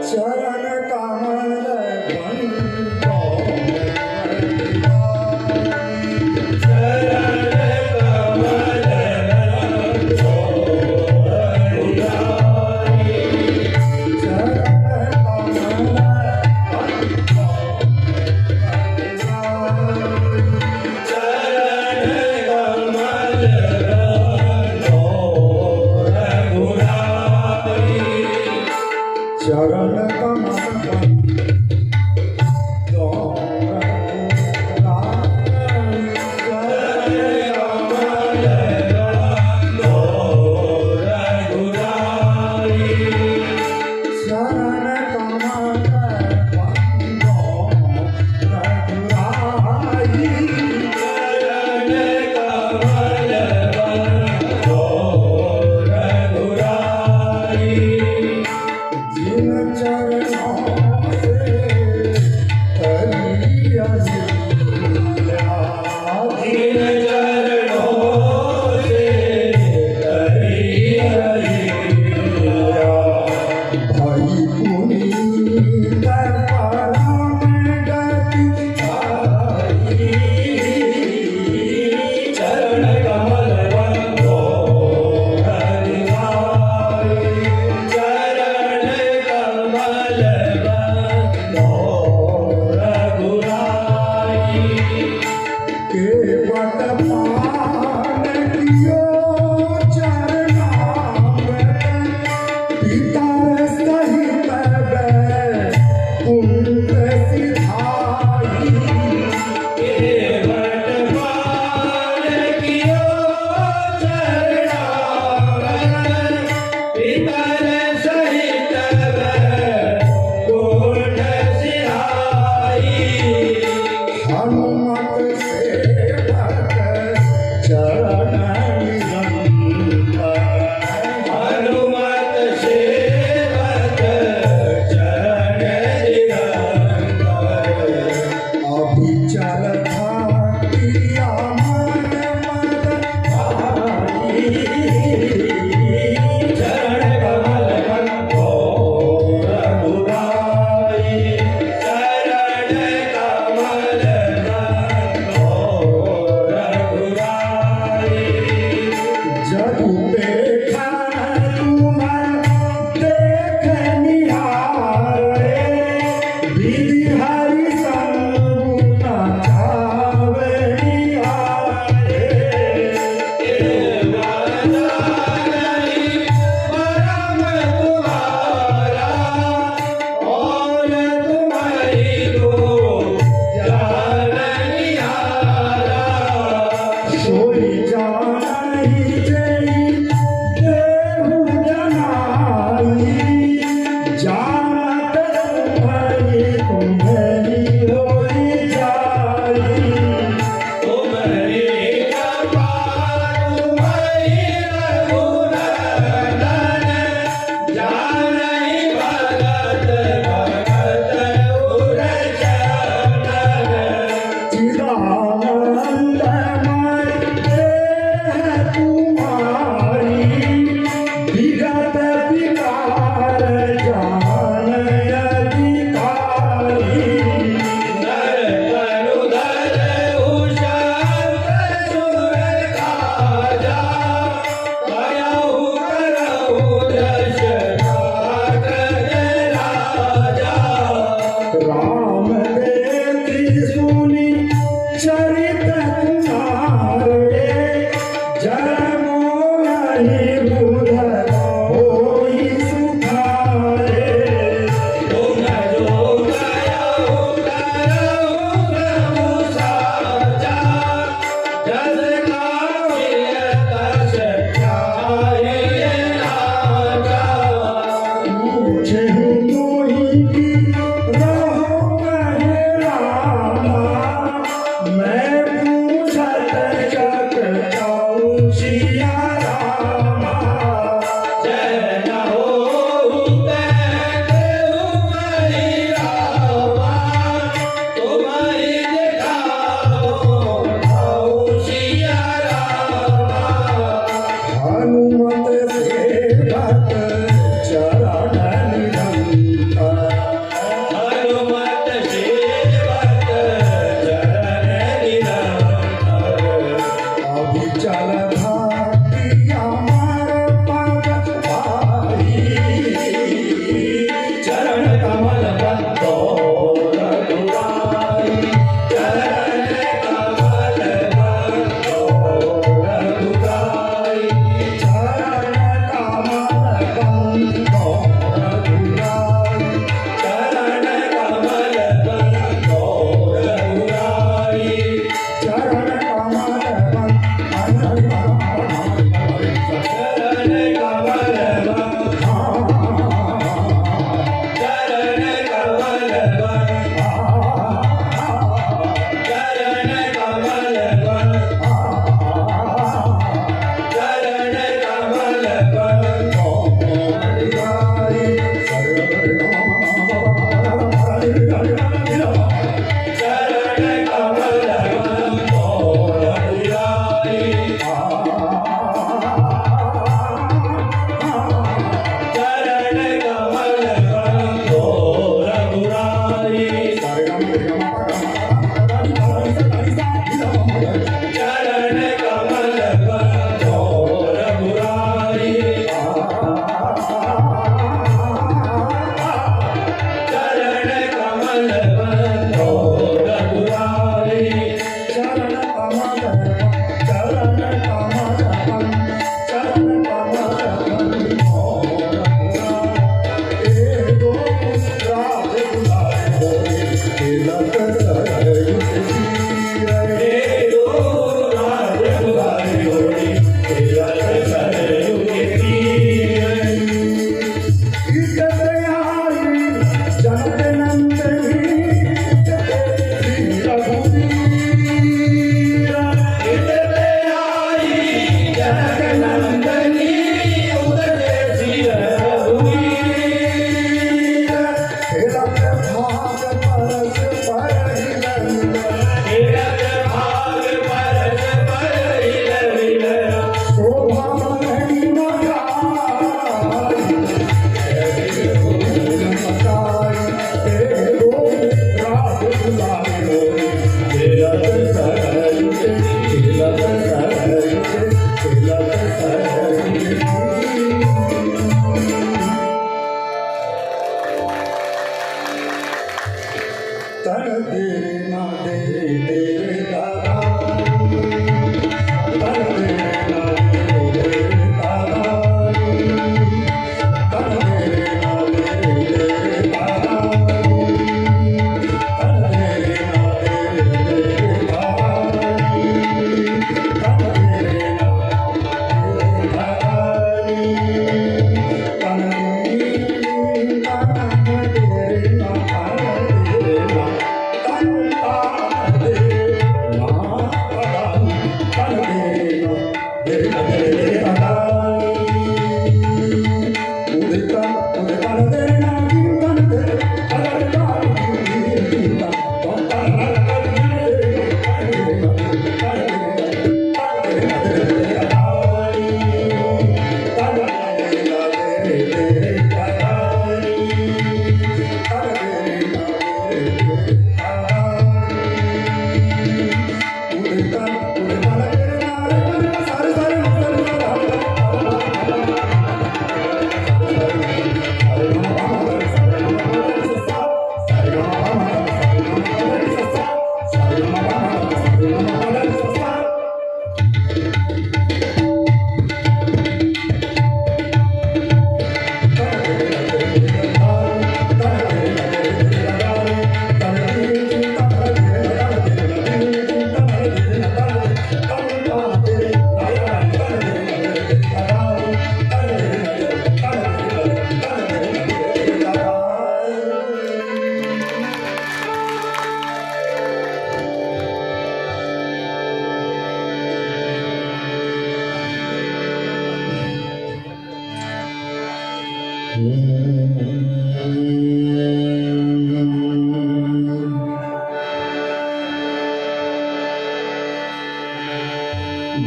चरण कमल बंदो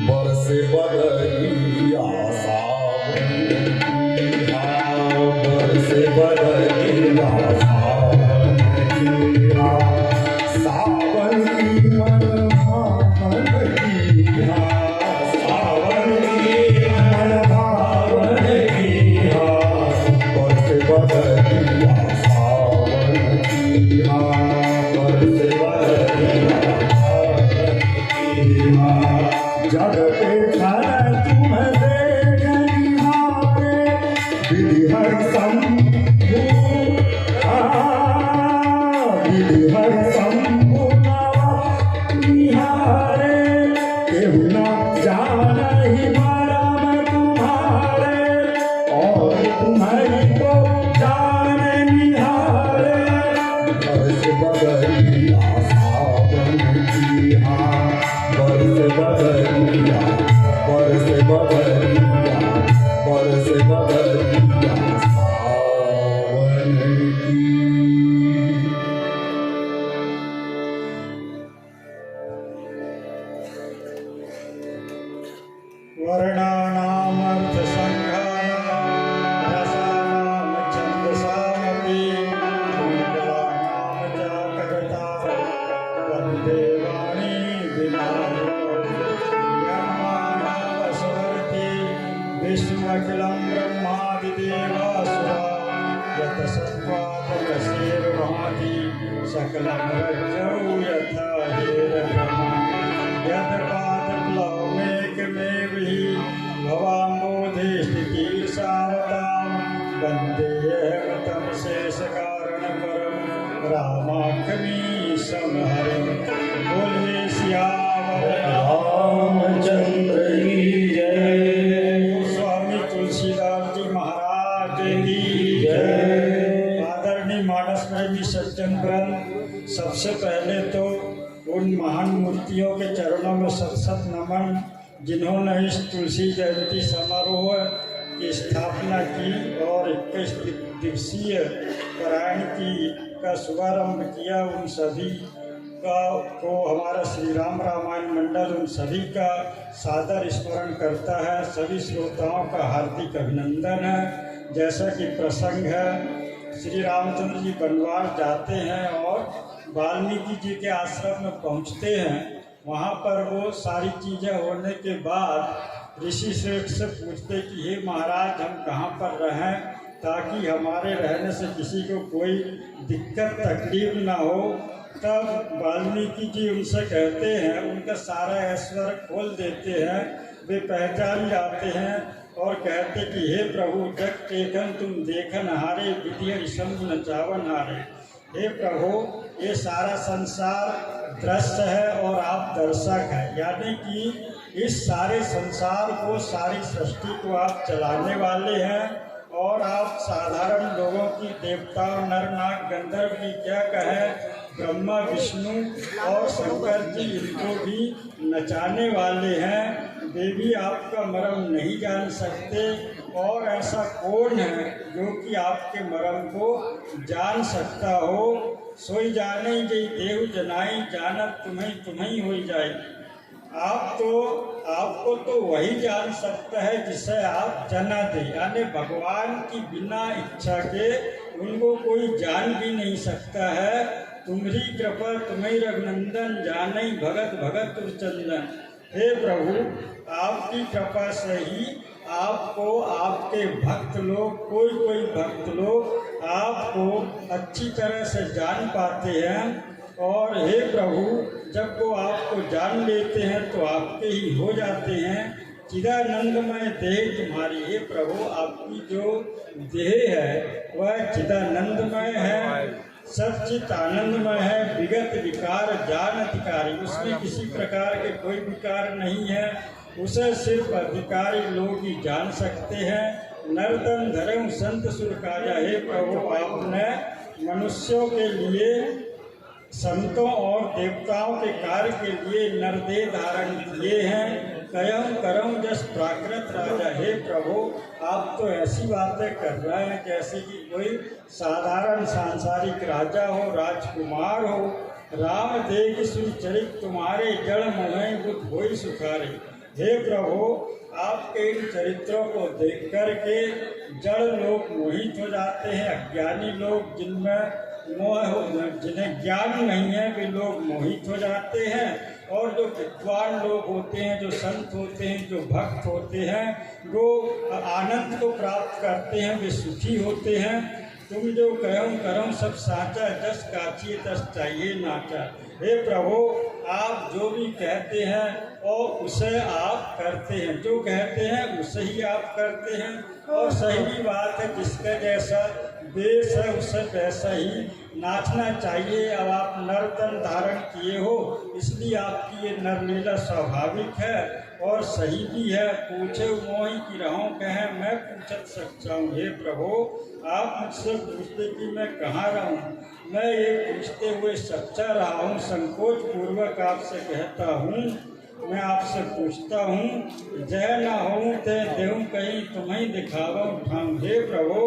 बरसे बदरिया सावन की हाँ, बरसे बदरिया सावन की हाँ, सावन की मन भावन की हाँ, सावन की मन भावन की हाँ, बरसे बदरिया सावन की हाँ, बरसे बदरिया सावन की हाँ। जगते खर तुम देखनिहारे विधि हरि शंभु विधि हरि शंभु निहारे केहू न जानहि मरम तुम्हारे और तुम्हारी को जान निहारे बरस बदरिया सावन की हाँ बरस बदरिया बरस बदरिया बरस बदरिया सावन की। वर्णानामर्थ संघानां रसानां छन्दसामपि मङ्गलानां च कविता वन्दे वाणी विमानवस्वरति विश्वमखिलं ब्रह्मादिदेवासुरा यतसत्त्वात्मकशेर्वहाति सकलं रज्जौ यथा हेरब्रह्मा यत्पादप्लवमेकमेव हि भवाम्बोधिष्ठिकीर्षावतां वन्देऽहं शेषकारणपरं रामाख्यमीशं हरिं बोले सबसे पहले तो उन महान मूर्तियों के चरणों में सत सत नमन, जिन्होंने इस तुलसी जयंती समारोह की स्थापना की और 21 दिवसीय पारायण की का शुभारंभ किया। उन सभी को हमारा श्री राम रामायण मंडल उन सभी का सादर स्मरण करता है। सभी श्रोताओं का हार्दिक अभिनंदन है। जैसा कि प्रसंग है, श्री रामचंद्र जी वनवास जाते हैं और वाल्मीकि जी के आश्रम में पहुंचते हैं। वहां पर वो सारी चीज़ें होने के बाद ऋषि श्रेष्ठ से पूछते कि हे महाराज, हम कहाँ पर रहें ताकि हमारे रहने से किसी को कोई दिक्कत तकलीफ ना हो। तब वाल्मीकि जी उनसे कहते हैं, उनका सारा ऐश्वर्य खोल देते हैं। वे पहचान जाते हैं और कहते कि हे प्रभु, जग टेकन तुम देखन हारे, विधि ऋषम नचावन हारे। हे प्रभु, ये सारा संसार दृश्य है और आप दर्शक हैं, यानी कि इस सारे संसार को, सारी सृष्टि को आप चलाने वाले हैं। और आप साधारण लोगों की, देवताओं, नर नाग गंधर्व की क्या कहें, ब्रह्मा विष्णु और शंकर जी, इनको भी नचाने वाले हैं। वे भी आपका मर्म नहीं जान सकते। और ऐसा कौन है जो कि आपके मर्म को जान सकता हो। सोई जाने जय देव जनाई, जानत तुम्हें तुम्हें हो जाए। आपको तो वही जान सकता है जिसे आप जना दे, यानी भगवान की बिना इच्छा के उनको कोई जान भी नहीं सकता है। तुम्हारी कृपा तुम्हें रघुनंदन, जाने भगत भगत चंदन। हे प्रभु, आपकी कृपा से ही आपको आपके भक्त लोग, कोई भक्त लोग आपको अच्छी तरह से जान पाते हैं। और हे प्रभु, जब वो आपको जान लेते हैं तो आपके ही हो जाते हैं। चिदानंदमय देह तुम्हारी, हे प्रभु, आपकी जो देह है वह चिदानंदमय है, सच्चित आनंदमय है, विगत विकार जान अधिकारी। उसमें किसी प्रकार के कोई विकार नहीं है, उसे सिर्फ अधिकारी लोग ही जान सकते हैं। नर्तन धर्म संत सुर काजा, हे प्रभु, आपने मनुष्यों के लिए, संतों और देवताओं के कार्य के लिए नरदेह धारण किए हैं। कयम करम जस प्राकृत राजा, हे प्रभु, आप तो ऐसी बातें कर रहे हैं जैसे कि कोई साधारण सांसारिक राजा हो, राजकुमार हो। राम देख सुचरित तुम्हारे, जड़ मोह बुद्ध होई सुखारे। हे प्रभु, आपके इन चरित्रों को देख कर के जड़ लोग मोहित हो जाते हैं। अज्ञानी लोग, जिनमें जिन्हें ज्ञान नहीं है, वे लोग मोहित हो जाते हैं। और जो विद्वान लोग होते हैं, जो संत होते हैं, जो भक्त होते हैं, वो आनंद को प्राप्त करते हैं, वे सुखी होते हैं। तुम जो करम करम सब साचा, जस काचिए तस चाहिए नाचा। हे प्रभु, आप जो भी कहते हैं और उसे आप करते हैं, जो कहते हैं उसे ही आप करते हैं। और सही भी बात है, जिसका जैसा देश है उसे वैसा ही नाचना चाहिए। अब आप नर्तन धारण किए हो, इसलिए आपकी ये नरलीला स्वाभाविक है और सही भी है। पूछे मोहि की रहूं कहें, मैं पूछत सच्चा हूँ। हे प्रभु, आप मुझसे पूछते कि मैं कहाँ रहूँ, मैं ये पूछते हुए सच्चा रहा हूँ। संकोच पूर्वक आपसे कहता हूँ, मैं आपसे पूछता हूँ, जय न हो ते देहूँ कहीं तुम्हें दिखावा ठाऊं। हे प्रभु,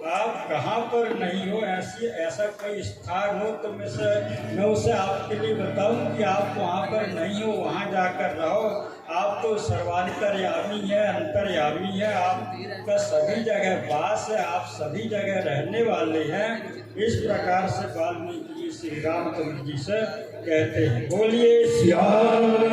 आप कहाँ पर नहीं हो, ऐसा कोई स्थान हो तो मैं उसे आपके लिए बताऊं कि आप वहाँ पर नहीं हो, वहाँ जाकर रहो। आप तो सर्वांतर्यामी है, अंतर्यामी है, आपका सभी जगह वास है, आप सभी जगह रहने वाले हैं। इस प्रकार से वाल्मीकि जी श्री रामचंद्र जी से कहते हैं। बोलिए श्याम